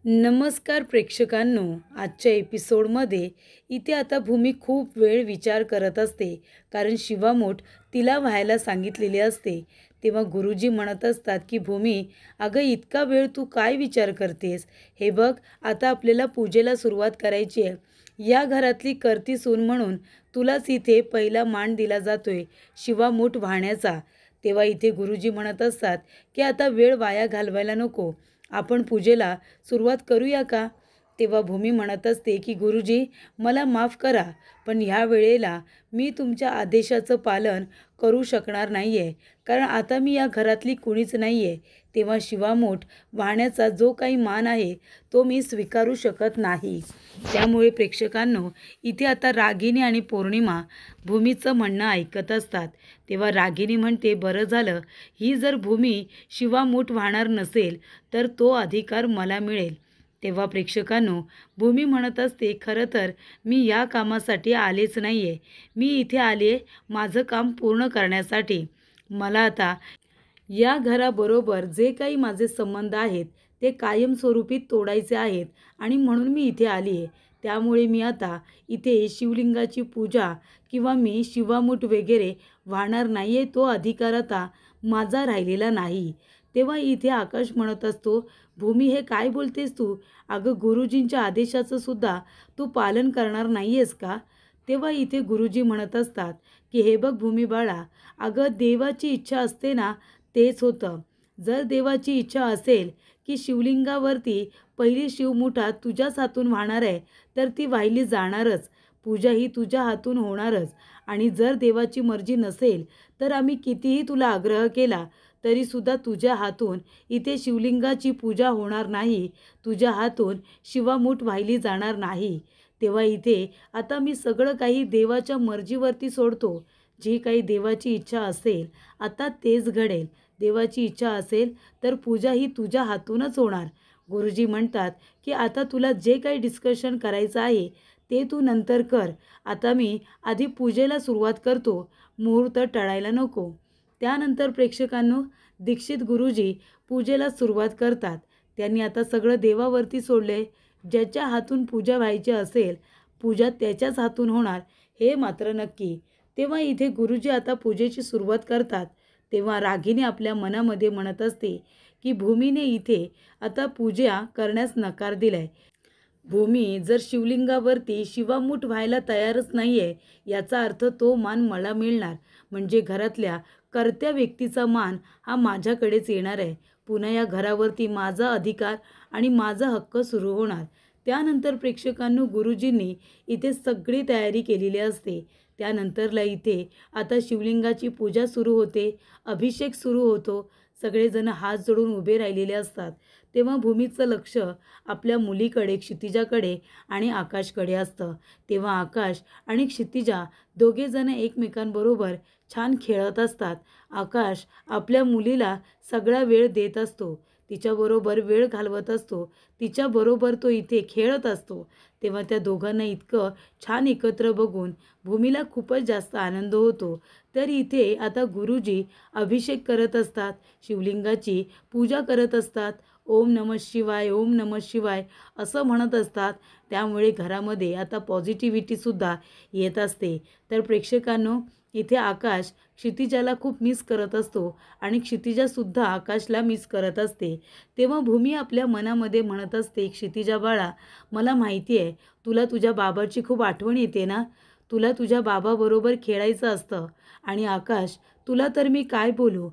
नमस्कार प्रेक्षकांनो, आजच्या एपिसोडमध्ये इथे आता भूमी खूप वेळ विचार करत असते, कारण शिवामोठ तिला व्हायला सांगितलेले असते. तेव्हा गुरुजी म्हणत असतात की भूमी, अगं इतका वेळ तू काय विचार करतेस? हे बघ, आता आपल्याला पूजेला सुरुवात करायची आहे. या घरातली करती सून म्हणून तुलाच इथे पहिला मान दिला जातोय शिवामोठ वाहण्याचा. तेव्हा इथे गुरुजी म्हणत असतात की आता वेळ वाया घालवायला नको, आपण पूजेला सुरुवात करूया का? तेव्हा भूमी म्हणत असते की गुरुजी, मला माफ करा, पण ह्या वेळेला मी तुमच्या आदेशाचं पालन करू शकणार नाही आहे, कारण आता मी या घरातली कुणीच नाही आहे. तेव्हा शिवामोठ वाहण्याचा जो काही मान आहे तो मी स्वीकारू शकत नाही. त्यामुळे प्रेक्षकांनो, इथे आता रागिनी आणि पौर्णिमा भूमीचं म्हणणं ऐकत असतात. तेव्हा रागिनी म्हणते, बरं झालं, ही जर भूमी शिवामोठ वाहणार नसेल तर तो अधिकार मला मिळेल. तेव्हा प्रेक्षकांनो, भूमी म्हणत असते, खरं तर मी या कामासाठी आलेच नाही आहे, मी इथे आले माझं काम पूर्ण करण्यासाठी. मला आता या घराबरोबर जे काही माझे संबंध आहेत ते कायमस्वरूपी तोडायचे आहेत आणि म्हणून मी इथे आली आहे. त्यामुळे मी आता इथे शिवलिंगाची पूजा किंवा मी शिवामूठ वगैरे वाहणार नाही आहे, तो अधिकार आता माझा राहिलेला नाही. तेव्हा इथे आकाश म्हणत असतो, भूमी हे काय बोलतेस तू? अगं गुरुजींच्या आदेशाचं सुद्धा तू पालन करणार नाही आहेस का? तेव्हा इथे गुरुजी म्हणत असतात की हे बघ भूमी बाळा, अगं देवाची इच्छा असते ना, तेच होतं. जर देवाची इच्छा असेल की शिवलिंगावरती पहिली शिवमुठा तुझ्याच हातून वाहणार आहे, तर ती वाहिली जाणारच. पूजा ही तुझ्या हातून होणारच. आणि जर देवाची मर्जी नसेल तर आम्ही कितीही तुला आग्रह केला तरीसुद्धा तुझ्या हातून इथे शिवलिंगाची पूजा होणार नाही, तुझ्या हातून शिवामूठ वाहिली जाणार नाही. तेव्हा इथे आता मी सगळं काही देवाच्या मर्जीवरती सोडतो. जी काही देवाची इच्छा असेल आता तेच घडेल. देवाची इच्छा असेल तर पूजा ही तुझ्या हातूनच होणार. गुरुजी म्हणतात की आता तुला जे काही डिस्कशन करायचं आहे ते तू नंतर कर. आता मी आधी पूजेला सुरुवात करतो, मुहूर्त टळायला नको. त्यानंतर प्रेक्षकांनो, दीक्षित गुरुजी पूजेला सुरुवात करतात. त्यांनी आता सगळं देवावरती सोडले. ज्याच्या हातून पूजा व्हायची असेल, पूजा त्याच्याच हातून होणार हे मात्र नक्की. तेव्हा इथे गुरुजी आता पूजेची सुरुवात करतात. तेव्हा रागिनी आपल्या मनामध्ये म्हणत असते की भूमीने इथे आता पूजा करण्यास नकार दिलाय. भूमी जर शिवलिंगावरती शिवामूठ व्हायला तयारच नाही आहे, याचा अर्थ तो मान मला मिळणार, म्हणजे घरातल्या कर्त्या व्यक्तीचा मान हा माझ्याकडेच येणार आहे. पुन्हा या घरावरती माझा अधिकार आणि माझा हक्क सुरू होणार. त्यानंतर प्रेक्षकांनो, गुरुजींनी इथे सगळी तयारी केलेली असते. त्यानंतरला इथे आता शिवलिंगाची पूजा सुरू होते, अभिषेक सुरू होतो. सगळेजण हात जोडून उभे राहिलेले असतात. तेव्हा भूमीचं लक्ष आपल्या मुलीकडे, क्षितिजाकडे आणि आकाशकडे असतं. तेव्हा आकाश आणि क्षितिजा दोघेजण एकमेकांबरोबर छान खेळत असतात. आकाश आपल्या मुलीला सगळा वेळ देत असतो, तिच्याबरोबर वेळ घालवत असतो, तिच्याबरोबर तो इथे खेळत असतो. तेव्हा त्या दोघांना इतकं छान एकत्र बघून भूमीला खूपच जास्त आनंद होतो. तर इथे आता गुरुजी अभिषेक करत असतात, शिवलिंगाची पूजा करत असतात. ओम नमः शिवाय, ओम नमः शिवाय असं म्हणत असतात. त्यामुळे घरामध्ये आता पॉझिटिव्हिटीसुद्धा येत असते. तर प्रेक्षकांनो, इथे आकाश क्षितिजाला खूप मिस करत असतो आणि क्षितिजासुद्धा आकाशला मिस करत असते. तेव्हा भूमी आपल्या मनामध्ये म्हणत असते, क्षितिजा बाळा, मला माहिती आहे तुला तुझ्या बाबाची खूप आठवण येते ना, तुला तुझ्या बाबाबरोबर खेळायचं असतं. आणि आकाश, तुला तर मी काय बोलू,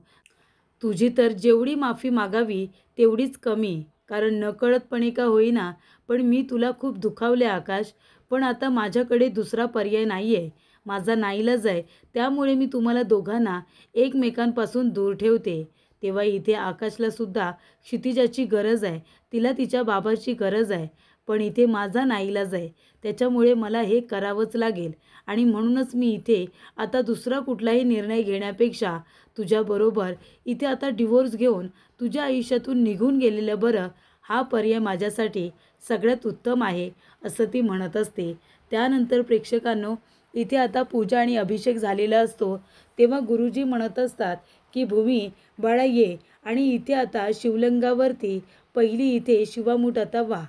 तुझी तर जेवढी माफी मागावी तेवढीच कमी, कारण नकळतपणे का होईना पण मी तुला खूप दुखावले आकाश. पण आता माझ्याकडे दुसरा पर्याय नाही आहे, माझा नाईलाज आहे. त्यामुळे मी तुम्हाला दोघांना एकमेकांपासून दूर ठेवते. तेव्हा इथे आकाशला सुद्धा क्षितिजाची गरज आहे, तिला तिच्या बाबाची गरज आहे. पण इथे माझा नाईलाज आहे, त्याच्यामुळे मला हे करावंच लागेल. आणि म्हणूनच मी इथे आता दुसरा कुठलाही निर्णय घेण्यापेक्षा तुझ्याबरोबर इथे आता डिवोर्स घेऊन तुझ्या आयुष्यातून निघून गेलेलं बरं, हा पर्याय माझ्यासाठी सगळ्यात उत्तम आहे, असं ती म्हणत असते. त्यानंतर प्रेक्षकांनो, इथे आता पूजा आणि अभिषेक झालेला असतो. तेव्हा गुरुजी म्हणत असतात की भूमी बाळा ये, आणि इथे आता शिवलिंगावरती पहिली इथे शिवामूठ आता वा.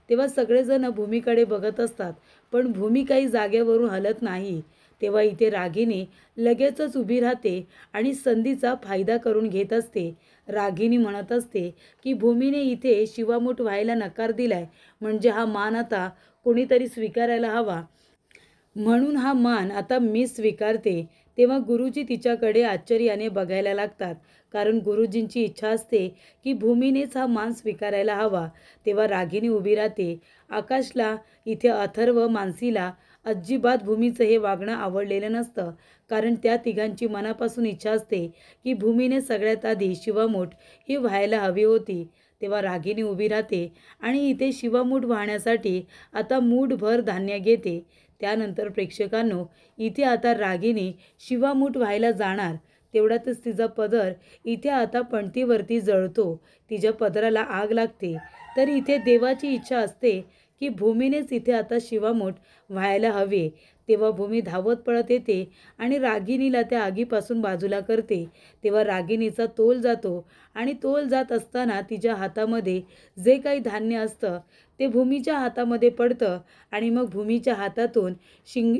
तेव्हा सगळेजण भूमीकडे बघत असतात, पण भूमी काही जागेवरून हलत नाही. तेव्हा इथे रागिनी लगेचच उभी राहते आणि संधीचा फायदा करून घेत असते. रागिनी म्हणत असते की भूमीने इथे शिवामूठ व्हायला नकार दिलाय, म्हणजे हा मान आता कोणीतरी स्वीकारायला हवा. म्हणून हा मान आता मी स्वीकारते. तेव्हा गुरुजी तिच्याकडे आश्चर्याने बघायला लागतात, कारण गुरुजींची इच्छा असते की भूमीनेच हा मान स्वीकारायला हवा. तेव्हा रागिनी उभी राहते. आकाशला, इथे अथर्व, मानसीला अजिबात भूमीचं हे वागणं आवडलेलं नसतं, कारण त्या तिघांची मनापासून इच्छा असते की भूमीने सगळ्यात आधी शिवामूठ ही व्हायला हवी होती. तेव्हा रागिनी उभी राहते आणि इथे शिवामूठ वाहण्यासाठी आता मूठभर धान्य घेते. त्यानंतर प्रेक्षकांनो, इथे आता रागिनी शिवामूठ व्हायला जाणार. तेवढ्यातच तिचा पदर इथे आता पणतीवरती जळतो. तिच्या पदराला आग लागते. तर इथे देवाची इच्छा असते की भूमीनेच इथे आता शिवामूठ व्हायला हवे. तेव्हा भूमी धावत पळत येते आणि रागिनीला त्या आगीपासून बाजूला करते. तेव्हा रागिनीचा तोल जातो आणि तोल जात असताना तिच्या हातामध्ये जे काही धान्य असतं ते भूमीच्या हातामध्ये पडतं आणि मग भूमीच्या हातातून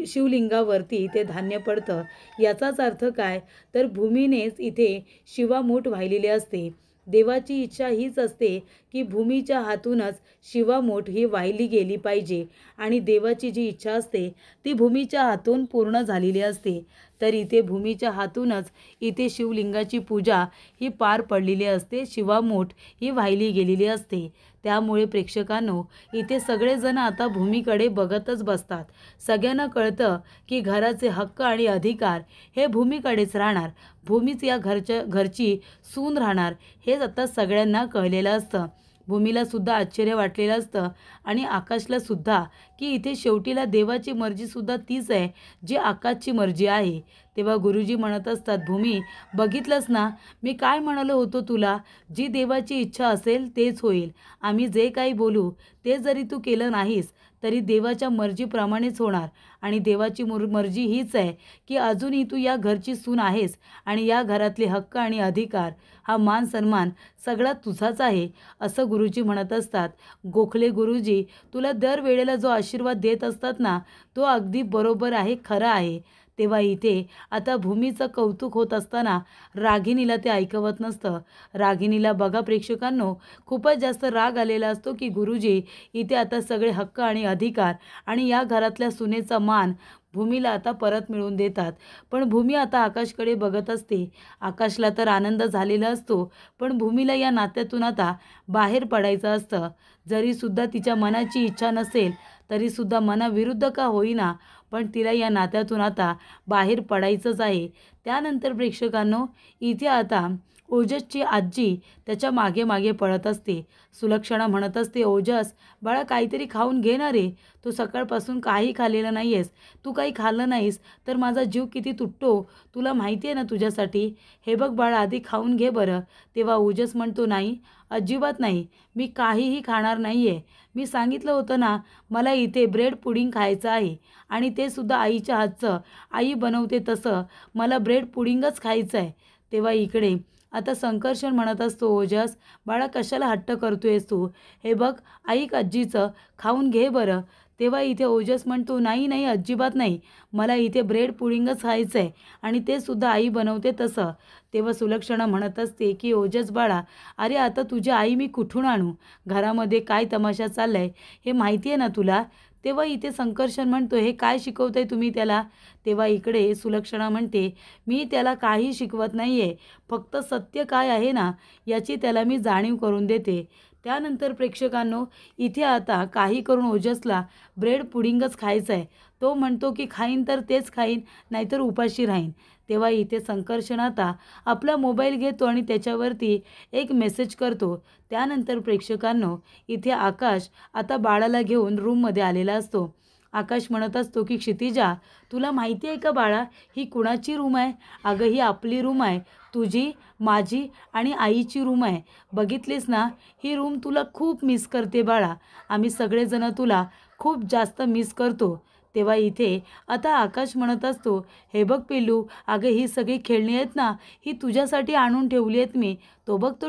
शिवलिंगावरती ते धान्य पडतं. याचाच अर्थ काय, तर भूमीनेच इथे शिवामूठ वाहिलेले असते. देवाची इच्छा हीच असते की भूमीच्या हातूनच शिवामूठ ही वाहिली गेली पाहिजे आणि देवाची जी इच्छा असते ती भूमीच्या हातून पूर्ण झालेली असते. तर इथे भूमीच्या हातूनच इथे शिवलिंगाची पूजा ही पार पडलेली असते. शिवामूठ ही वाहिली गेलेली असते. त्यामुळे प्रेक्षकांनो, इथे सगळेजण आता भूमीकडे बघतच बसतात. सगळ्यांना कळतं की घराचे हक्क आणि अधिकार हे भूमीकडेच राहणार. भूमीच या घरची सून राहणार, हेच आता सगळ्यांना कळलेलं असतं. भूमीला सुद्धा आश्चर्य वाटलेलं असतं आणि आकाशला सुद्धा, की इथे शेवटीला देवाची मर्जी सुद्धा तीच आहे जी आकाशची मर्जी आहे. तेव्हा गुरुजी म्हणत असतात, भूमी, बघितलंस ना, मी काय म्हणालो होतो तुला, जी देवाची इच्छा असेल तेच होईल. आम्ही जे काही बोलू ते जरी तू केलं नाहीस तरी देवाच्या मर्जीप्रमाणेच होणार. आणि देवाची मर्जी हीच आहे की अजूनही तू या घरची सून आहेस आणि या घरातले हक्क आणि अधिकार, हा मान सन्मान सगळा तुझाच आहे, असं गुरुजी म्हणत असतात. गोखले गुरुजी तुला दर वेळेला जो आशीर्वाद देत असतात ना, तो अगदी बरोबर आहे, खरा आहे. तेव्हा इथे आता भूमीचं कौतुक होत असताना रागिनीला ते ऐकवत नसतं. रागिनीला बघा प्रेक्षकांनो, खूपच जास्त राग आलेला असतो की गुरुजी इथे आता सगळे हक्क आणि अधिकार आणि या घरातल्या सुनेचा मान भूमीला आता परत मिळवून देतात. पण भूमी आता आकाशकडे बघत असते. आकाशला तर आनंद झालेला असतो, पण भूमीला या नात्यातून आता बाहेर पडायचं असतं. जरीसुद्धा तिच्या मनाची इच्छा नसेल तरीसुद्धा मनाविरुद्ध का होईना, पण तिला या नात्यातून आता बाहेर पडायचंच आहे. त्यानंतर प्रेक्षकांनो, इथे आता ओजसची आजी त्याच्या मागे मागे पळत असते. सुलक्षणा म्हणत असते, ओजस बाळा, काहीतरी खाऊन घे ना रे, तू सकाळपासून काही खाल्लेलं नाही आहेस. तू काही खाल्लं नाहीस तर माझा जीव किती तुटतो, तुला माहिती आहे ना तुझ्यासाठी. हे बघ बाळा, आधी खाऊन घे बरं. तेव्हा ओजस म्हणतो, नाही, अजिबात नाही, मी काहीही खाणार नाही आहे. मी सांगितलं होतं ना, मला इथे ब्रेड पुडिंग खायचं आहे आणि ते सुद्धा आईच्या हातचं, आई बनवते तसं मला ब्रेड पुडिंगच खायचं आहे. तेव्हा इकडे आता संकर्षण म्हणत असतो, ओजस बाळा, कशाला हट्ट करतोयस तू, हे बघ ऐक आजीचं, खाऊन घे बरं. तेव्हा इथे ओजस म्हणतो, नाही नाही, अजिबात नाही, मला इथे ब्रेड पुडिंगच खायचं आहे आणि ते सुद्धा आई बनवते तसं. तेव्हा सुलक्षणा म्हणत असते की ओजस बाळा, अरे आता तुझी आई मी कुठून आणू, घरामध्ये काय तमाशा चालला आहे हे माहिती आहे ना तुला. तेव्हा इथे संकर्षण म्हणतो, हे काय शिकवताय तुम्ही त्याला. तेव्हा इकडे सुलक्षणा म्हणते, मी त्याला काही शिकवत नाही आहे, फक्त सत्य काय आहे ना याची त्याला मी जाणीव करून देते. त्यानंतर प्रेक्षकांनो, इथे आता काही करून ओजसला ब्रेड पुडिंगच खायचं आहे. तो म्हणतो की खाईन तर तेच खाईन, नाहीतर उपाशी राहीन. तेव्हा इथे संकर्षण आता आपला मोबाईल घेतो आणि त्याच्यावरती एक मेसेज करतो. त्यानंतर प्रेक्षकांनो, इथे आकाश आता बाळाला घेऊन रूममध्ये आलेला असतो. आकाश म्हणत असतो की क्षितिजा, तुला माहिती आहे का बाळा, ही कुणाची रूम आहे. अगं, ही आपली रूम आहे, तुझी, माझी आणि आईची रूम आहे. बघितलीस ना, ही रूम तुला खूप मिस करते बाळा. आम्ही सगळेजण तुला खूप जास्त मिस करतो. तेव्हा इथे आता आकाश म्हणत असतो, हे बघ पिल्लू, अगं ही सगळी खेळणी आहेत ना, ही तुझ्यासाठी आणून ठेवली आहेत मी. तो बघ तो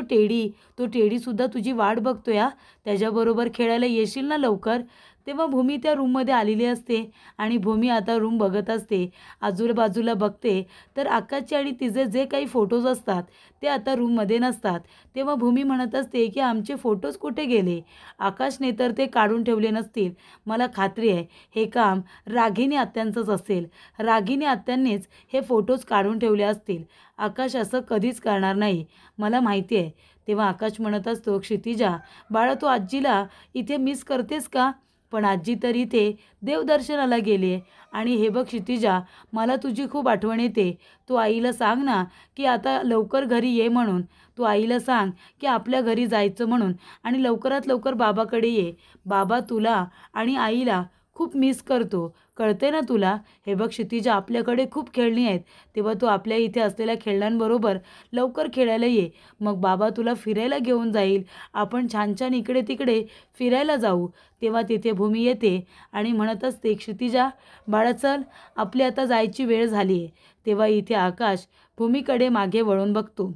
टेडीसुद्धा तुझी वाट बघतोय हा. त्याच्याबरोबर खेळायला येशील ना लवकर. तेव्हा भूमी त्या रूममध्ये आलेली असते आणि भूमी आता रूम बघत असते. आजूबाजूला बघते तर आकाशचे आणि तिचे जे काही फोटोज असतात ते आता रूममध्ये नसतात. तेव्हा भूमी म्हणत असते की आमचे फोटोज कुठे गेले? आकाशने तर ते काढून ठेवले नसतील. मला खात्री आहे हे काम रागिनी आत्यांचंच असेल. रागिनी आत्यांनीच हे फोटोज काढून ठेवले असतील. आकाश असं कधीच करणार नाही, मला माहिती आहे. तेव्हा आकाश म्हणत असतो, क्षितिजा बाळा, तू आजीला इथे मिस करतेस का? पण आजी तर इथे देवदर्शनाला गेली आहे. आणि हे बघ क्षितिजा, मला तुझी खूप आठवण येते. तू आईला सांग ना की आता लवकर घरी ये म्हणून. तू आईला सांग की आपल्या घरी जायचं म्हणून आणि लवकरात लवकर बाबाकडे ये. बाबा तुला आणि आईला खूप मिस करतो, कळते ना तुला? हे बघ क्षितिजा, आपल्याकडे खूप खेळणी आहेत. तेव्हा तू आपल्या इथे असलेल्या खेळण्यांबरोबर लवकर खेळायला ये. मग बाबा तुला फिरायला घेऊन जाईल. आपण छान छान इकडे तिकडे फिरायला जाऊ. तेव्हा तिथे भूमी येते आणि म्हणत असते, क्षितिजा बाळा चल, आपली आता जायची वेळ झाली आहे. तेव्हा इथे आकाश भूमीकडे मागे वळून बघतो.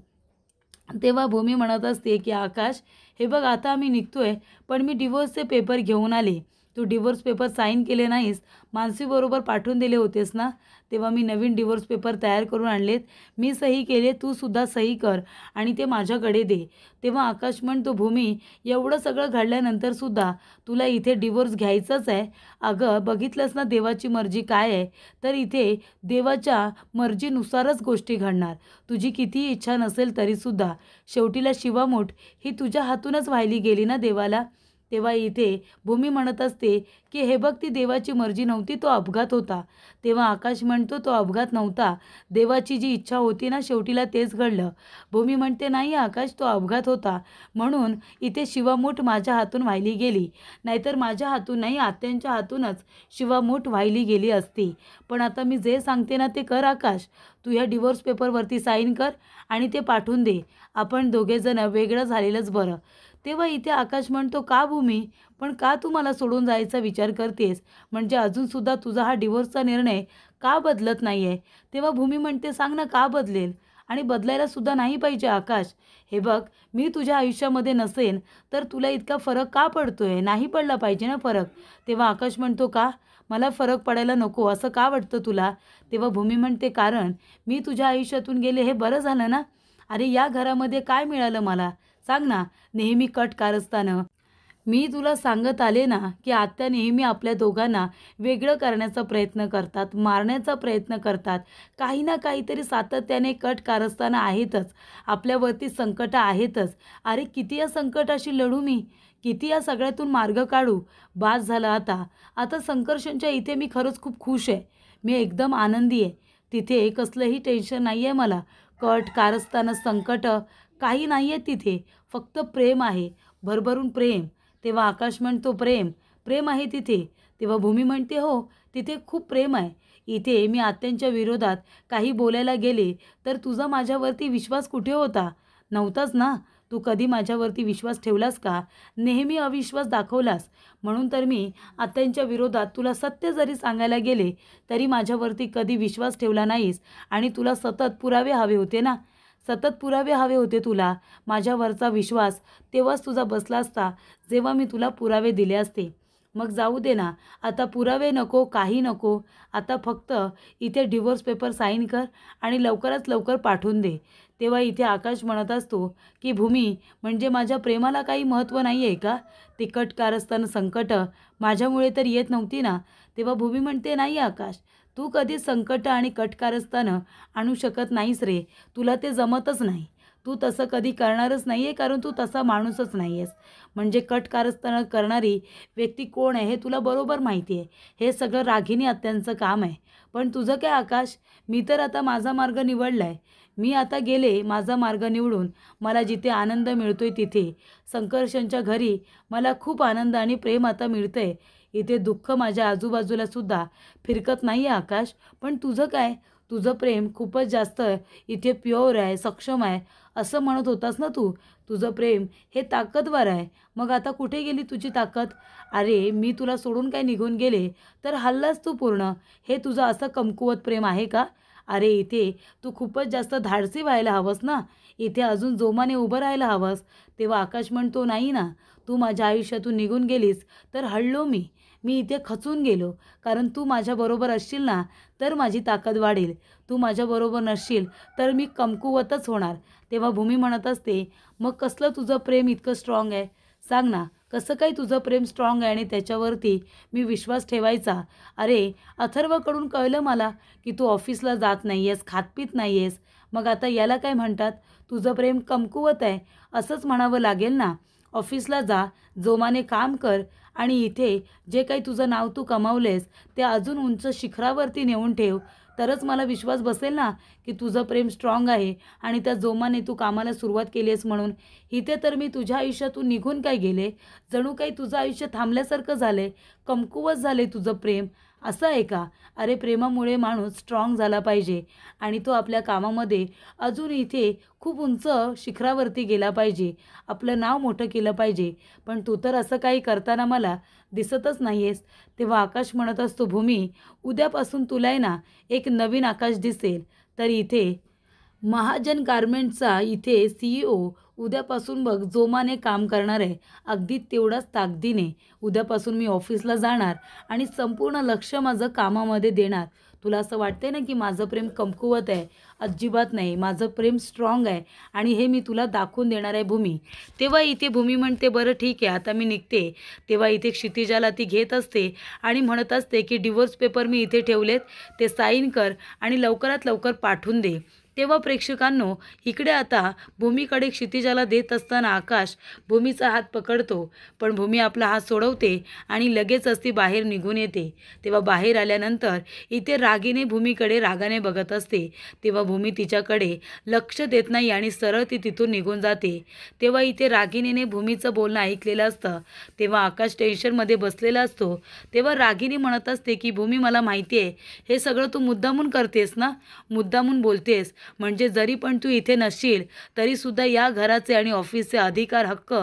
तेव्हा भूमी म्हणत असते की आकाश, हे बघ आता आम्ही निघतोय, पण मी डिवोर्सचे पेपर घेऊन आले. तू डिवोर्स पेपर साईन केले नाहीस, मानसीबरोबर पाठवून दिले होतेस ना? तेव्हा मी नवीन डिवोर्स पेपर तयार करून आणलेत. मी सही केले, तू सुद्धा सही कर आणि ते माझ्याकडे दे. तेव्हा आकाश म्हणतो, भूमी एवढं सगळं घडल्यानंतरसुद्धा तुला इथे डिवोर्स घ्यायचाच आहे? अगं बघितलंस ना देवाची मर्जी काय आहे? तर इथे देवाच्या मर्जीनुसारच गोष्टी घडणार. तुझी कितीही इच्छा नसेल तरीसुद्धा शेवटीला शिवामोठ ही तुझ्या हातूनच वाहिली गेली ना देवाला. तेव्हा इथे भूमी म्हणत असते की हे बघ, ती देवाची मर्जी नव्हती, तो अपघात होता. तेव्हा आकाश म्हणतो, तो अपघात नव्हता, देवाची जी इच्छा होती ना शेवटीला तेच घडलं. भूमी म्हणते, नाही आकाश, तो अपघात होता, म्हणून इथे शिवामूठ माझ्या हातून वाहिली गेली. नाहीतर माझ्या हातून नाही, आत्यांच्या हातूनच शिवामूठ वाहिली गेली असती. पण आता मी जे सांगते ना ते कर आकाश. तू ह्या डिवोर्स पेपरवरती साईन कर आणि ते पाठवून दे. आपण दोघेजण वेगळं झालेलंच बरं. तेव्हा इथे आकाश म्हणतो, का भूमी, पण का तू मला सोडून जायचा विचार करतेस? म्हणजे अजूनसुद्धा तुझा हा डिवोर्सचा निर्णय का बदलत नाही आहे? तेव्हा भूमी म्हणते, सांग ना का बदलेल? आणि बदलायला सुद्धा नाही पाहिजे आकाश. हे बघ, मी तुझ्या आयुष्यामध्ये नसेन तर तुला इतका फरक का पडतोय? नाही पडला पाहिजे ना फरक. तेव्हा आकाश म्हणतो, का मला फरक पडायला नको असं का वाटतं तुला? तेव्हा भूमी म्हणते, कारण मी तुझ्या आयुष्यातून गेले हे बरं झालं ना. अरे या घरामध्ये काय मिळालं मला सांग ना? नेहमी कट कारस्थानं. मी तुला सांगत आले ना की आत्या नेहमी आपल्या दोघांना वेगळं करण्याचा प्रयत्न करतात, मारण्याचा प्रयत्न करतात. काही ना काहीतरी सातत्याने कट कारस्थानं आहेतच, आपल्यावरती संकटं आहेतच. अरे किती या संकटाशी लढू मी, किती या सगळ्यातून मार्ग काढू? बास झालं आता. आता संकर्षणच्या इथे मी खरंच खूप खुश आहे, मी एकदम आनंदी आहे. तिथे कसलंही टेन्शन नाही आहे मला. कट कारस्थानं संकटं काही नाही आहेत तिथे, फक्त प्रेम आहे, भरभरून प्रेम. तेव्हा आकाश म्हणतो, प्रेम प्रेम आहे तिथे. तेव्हा भूमी म्हणते, हो तिथे खूप प्रेम आहे. इथे मी आत्यांच्या विरोधात काही बोलायला गेले तर तुझा माझ्यावरती विश्वास कुठे होता? नव्हताच ना. तू कधी माझ्यावरती विश्वास ठेवलास का? नेहमी अविश्वास दाखवलास. म्हणून तर मी आत्यांच्या विरोधात तुला सत्य जरी सांगायला गेले तरी माझ्यावरती कधी विश्वास ठेवला नाहीस. आणि तुला सतत पुरावे हवे होते ना, सतत पुरावे हवे होते तुला. माझ्यावरचा विश्वास तेव्हाच तुझा बसला असता जेव्हा मी तुला पुरावे दिले असते. मग जाऊ दे ना, आता पुरावे नको, काही नको. आता फक्त इथे डिवोर्स पेपर साईन कर आणि लवकरात लवकर पाठवून दे. तेव्हा इथे आकाश म्हणत असतो की भूमी, म्हणजे माझ्या प्रेमाला काही महत्त्व नाही आहे का? तिखट कारस्थानं संकटं माझ्यामुळे तर येत नव्हती ना. तेव्हा भूमी म्हणते, नाही आकाश, तू कधी संकटं आणि कटकारस्थानं आणू शकत नाहीस रे. तुला ते जमतच नाही. तू तसं कधी करणारच नाही आहे, कारण तू तसा माणूसच नाही आहेस. म्हणजे कटकारस्थानं करणारी व्यक्ती कोण आहे हे तुला बरोबर माहिती आहे. हे सगळं रागिनी आत्यांचं काम आहे. पण तुझं काय आकाश, मी तर आता माझा मार्ग निवडला आहे. मी आता गेले माझा मार्ग निवडून. मला जिथे आनंद मिळतोय तिथे, संकर्षणच्या घरी मला खूप आनंद आणि प्रेम आता मिळतं आहे. इथे दुःख माझ्या आजूबाजूला सुद्धा फिरकत नाही आहे आकाश. पण तुझं काय? तुझं प्रेम खूपच जास्त इथे प्युअर आहे, सक्षम आहे असं म्हणत होतास ना तू. तुझं प्रेम हे ताकदवर आहे. मग आता कुठे गेली तुझी ताकद? अरे मी तुला सोडून काय निघून गेले तर हल्लास तू पूर्ण. हे तुझं असं कमकुवत प्रेम आहे का? अरे इथे तू खूपच जास्त धाडसी व्हायला हवंस ना. इथे अजून जोमाने उभं राहायला हवंस. तेव्हा आकाश म्हणतो, नाही ना, तू माझ्या आयुष्यातून निघून गेलीस तर हळलो मी. मी इथे खचून गेलो. कारण तू माझ्याबरोबर असशील ना तर माझी ताकद वाढेल. तू माझ्याबरोबर नसशील तर मी कमकुवतच होणार. तेव्हा भूमी म्हणत असते, मग कसलं तुझं प्रेम इतकं स्ट्रॉंग आहे? सांग ना, कसं काही तुझं प्रेम स्ट्रॉंग आहे आणि त्याच्यावरती मी विश्वास ठेवायचा? अरे अथर्वकडून कळलं मला की तू ऑफिसला जात नाही आहेस, खातपीत नाही आहेस. मग आता याला काय म्हणतात? तुझं प्रेम कमकुवत आहे असंच म्हणावं लागेल ना. ऑफिसला जा, जोमाने काम कर आणि इथे जे काही तुझं नाव तू कमावलेस ते अजून उंच शिखरावरती नेऊन ठेव. तरच मला विश्वास बसेल ना की तुझं प्रेम स्ट्रॉंग आहे आणि त्या जोमाने तू कामाला सुरुवात केली आहेस म्हणून. इथे तर मी तुझ्या आयुष्यातून निघून काय गेले, जणू काही तुझं आयुष्य थांबल्यासारखं झालंय, कमकुवत झाले तुझं प्रेम. असं आहे का? अरे प्रेमामुळे माणूस स्ट्रॉंग झाला पाहिजे आणि तो आपल्या कामामध्ये अजून इथे खूप उंच शिखरावरती गेला पाहिजे, आपलं नाव मोठं केलं पाहिजे. पण तू तर असं काही करताना मला दिसतच नाही आहेस. तेव्हा आकाश म्हणत असतो, भूमी, उद्यापासून तुला आहे ना एक नवीन आकाश दिसेल. तर इथे महाजन गारमेंटचा इथे CEO उद्यापासून बघ जोमाने काम करणार आहे. अगदी तेवढ्याच ताकदीने उद्यापासून मी ऑफिसला जाणार आणि संपूर्ण लक्ष माझं कामामध्ये देणार. तुला असं वाटतंय ना की माझं प्रेम कमकुवत आहे? अजिबात नाही. माझं प्रेम स्ट्रॉंग आहे आणि हे मी तुला दाखवून देणार आहे भूमी. तेव्हा इथे भूमी म्हणते, बरं ठीक आहे, आता मी निघते. तेव्हा इथे क्षितिजाला ती घेत असते आणि म्हणत असते की डिवोर्स पेपर मी इथे ठेवलेत, ते साईन कर आणि लवकरात लवकर पाठवून दे. तेव्हा प्रेक्षकांनो, इकडे आता भूमीकडे क्षितिजाला देत असताना आकाश भूमीचा हात पकडतो. पण भूमी आपला हात सोडवते आणि लगेचच ती बाहेर निघून येते. तेव्हा बाहेर आल्यानंतर इथे रागीने भूमीकडे रागाने बघत असते. तेव्हा भूमी तिच्याकडे लक्ष देत नाही आणि सरळ ती तिथून निघून जाते. तेव्हा इथे रागिनीने भूमीचं बोलणं ऐकलेलं असतं. तेव्हा आकाश टेन्शनमध्ये बसलेला असतो. तेव्हा रागिनी म्हणत असते की भूमी, मला माहिती आहे हे सगळं तू मुद्दामून करतेस ना, मुद्दामून बोलतेस. म्हणजे जरी पण तू इथे नसशील तरीसुद्धा या घराचे आणि ऑफिसचे अधिकार हक्क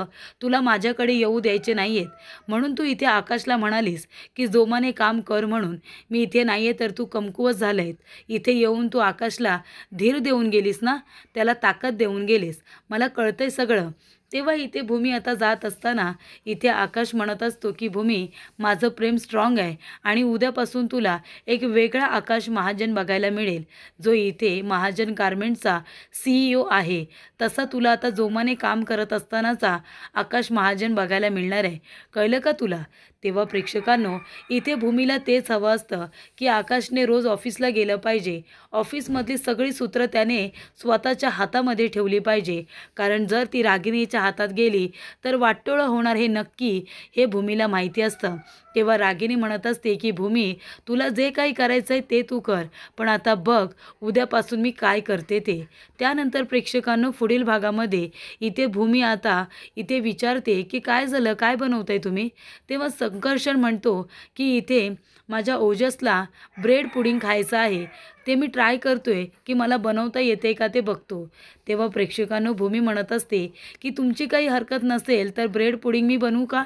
तुला माझ्याकडे येऊ द्यायचे नाही आहेत. म्हणून तू इथे आकाशला म्हणालीस की जोमाने काम कर म्हणून. मी इथे नाही आहे तर तू कमकुवत झालं आहेत. इथे येऊन तू आकाशला धीर देऊन गेलीस ना, त्याला ताकद देऊन गेलीस. मला कळतंय सगळं. तेव्हा इथे भूमी आता जात असताना इथे आकाश म्हणत असतो की भूमी, माझं प्रेम स्ट्रॉंग आहे आणि उद्यापासून तुला एक वेगळा आकाश महाजन बघायला मिळेल, जो इथे महाजन गारमेंटचा CEO आहे. तसा तुला आता जोमाने काम करत असतानाचा आकाश महाजन बघायला मिळणार आहे. कळलं का तुला? तेव्हा प्रेक्षकांनो, इथे भूमीला तेच हवं असतं की आकाशने रोज ऑफिसला गेलं पाहिजे. ऑफिसमधली सगळी सूत्र त्याने स्वतःच्या हातामध्ये ठेवली पाहिजे. कारण जर ती रागिणीच्या हातात गेली तर वाटोळं होणार हे नक्की, हे भूमीला माहिती असतं. तेव्हा रागिणी म्हणत असते की भूमी, तुला जे काही करायचं आहे ते तू कर, पण आता बघ उद्यापासून मी काय करते ते. त्यानंतर प्रेक्षकांनो, पुढील भागामध्ये इथे भूमी आता इथे विचारते की काय झालं, काय बनवताय तुम्ही? तेव्हा संकर्षण म्हणतो की इथे माझ्या ओजसला ब्रेड पुडिंग खायचं आहे, ते मी ट्राय करतोय की मला बनवता येते का ते बघतो. तेव्हा प्रेक्षकांनो, भूमी म्हणत असते की तुमची काही हरकत नसेल तर ब्रेड पुडिंग मी बनवू का?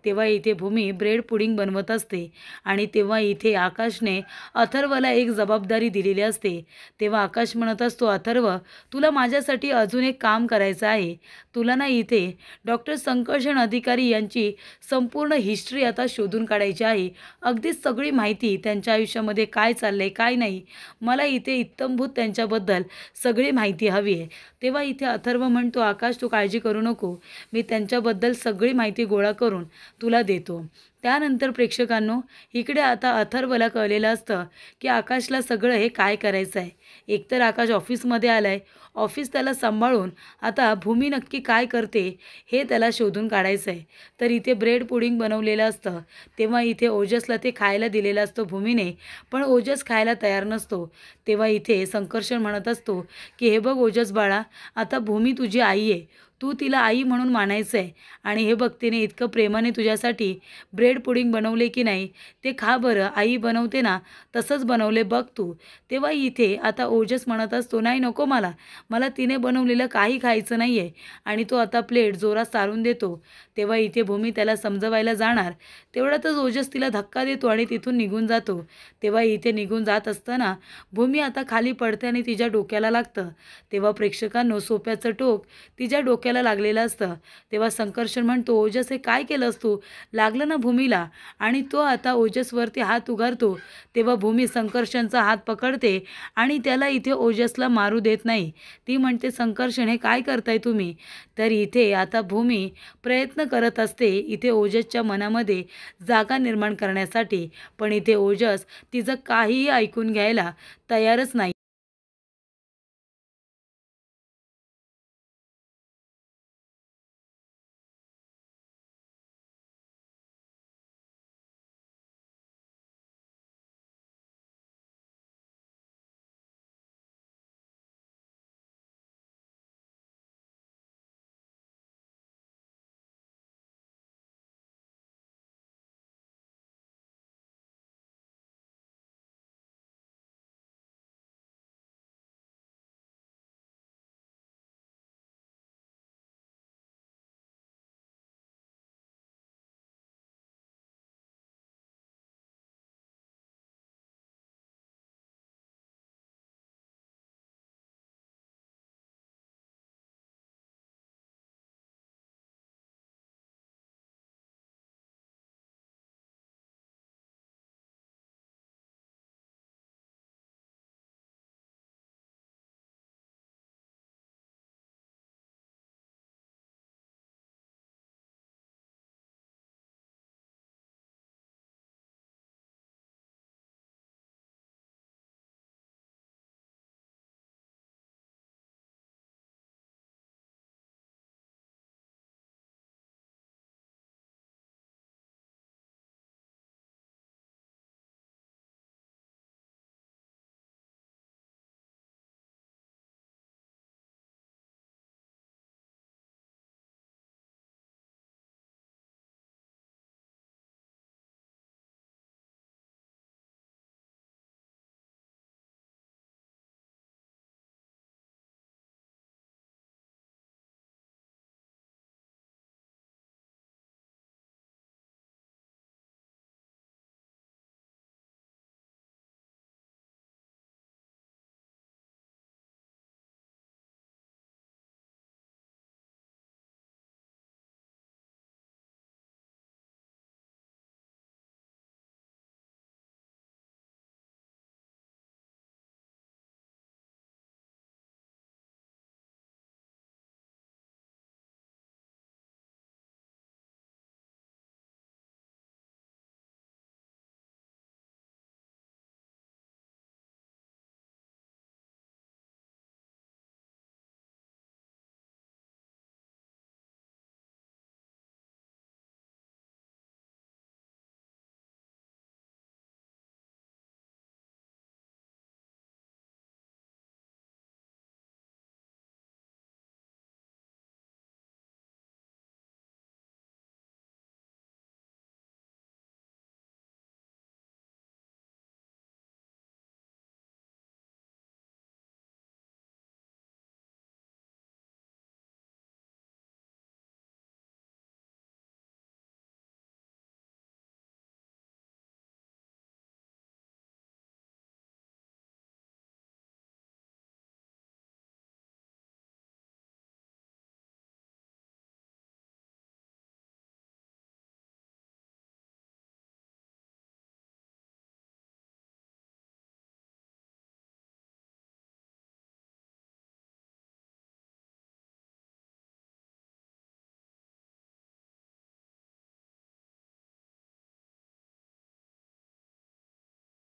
तेव्हा इथे भूमी ब्रेड पुडिंग बनवत असते आणि तेव्हा इथे आकाशने अथर्वला एक जबाबदारी दिलेली असते. तेव्हा आकाश म्हणत असतो, अथर्व, तुला माझ्यासाठी अजून एक काम करायचं आहे. तुला ना इथे डॉक्टर संकर्षण अधिकारी यांची संपूर्ण हिस्ट्री आता शोधून काढायची आहे. अगदी सगळी माहिती, त्यांच्या आयुष्यामध्ये काय चाललंय काय नाही, मला इथे इत्थंभूत त्यांच्याबद्दल सगळी माहिती हवी आहे. तेव्हा इथे अथर्व म्हणतो, आकाश तू काळजी करू नको, मी त्यांच्याबद्दल सगळी माहिती गोळा करून तुला देतो. त्यानंतर प्रेक्षकांनो, इकडे आता अथर्वला कळलेलं असतं की आकाशला सगळं हे काय करायचं आहे. एकतर आकाश ऑफिसमध्ये आला आहे, ऑफिस त्याला सांभाळून आता भूमी नक्की काय करते हे त्याला शोधून काढायचं आहे. तर इथे ब्रेड पुडिंग बनवलेलं असतं. तेव्हा इथे ओजसला ते खायला दिलेलं असतं भूमीने, पण ओजस खायला तयार नसतो. तेव्हा इथे संकर्षण म्हणत असतो की हे बघ ओजस बाळा, आता भूमी तुझी आई आहे, तू तिला आई म्हणून मानायचं आहे. आणि हे बघ तिने इतकं प्रेमाने तुझ्यासाठी ब्रेड पुडिंग बनवले की नाही, ते खा बरं, आई बनवते ना तसंच बनवले बघ तू. तेव्हा इथे आता ओजस म्हणत असतो, नाही नको मला, मला तिने बनवलेलं काही खायचं नाही आहे. आणि तो आता प्लेट जोरात चालून देतो. तेव्हा इथे भूमी त्याला समजवायला जाणार, तेवढ्यातच ओजस तिला धक्का देतो आणि तिथून निघून जातो. तेव्हा इथे निघून जात असताना भूमी आता खाली पडते आणि तिच्या डोक्याला लागतं. तेव्हा प्रेक्षकांनो सोप्याचं टोक तिच्या डोक्याला लागलेलं असतं. तेव्हा संकर्षण म्हणतो, ओजस हे काय केलंस तू, लागलं ना भूमीला. आणि तो आता ओजसवरती हात उगारतो. तेव्हा भूमी संकर्षणचा हात पकडते आणि त्याला इथे ओजसला मारू देत नाही. ती म्हणते, संकर्षण हे काय करताय तुम्ही. तर इथे आता भूमी प्रयत्न करत असते इथे ओजसच्या मनामध्ये जागा निर्माण करण्यासाठी. पण इथे ओजस तिचं काहीही ऐकून घ्यायला तयारच नाही.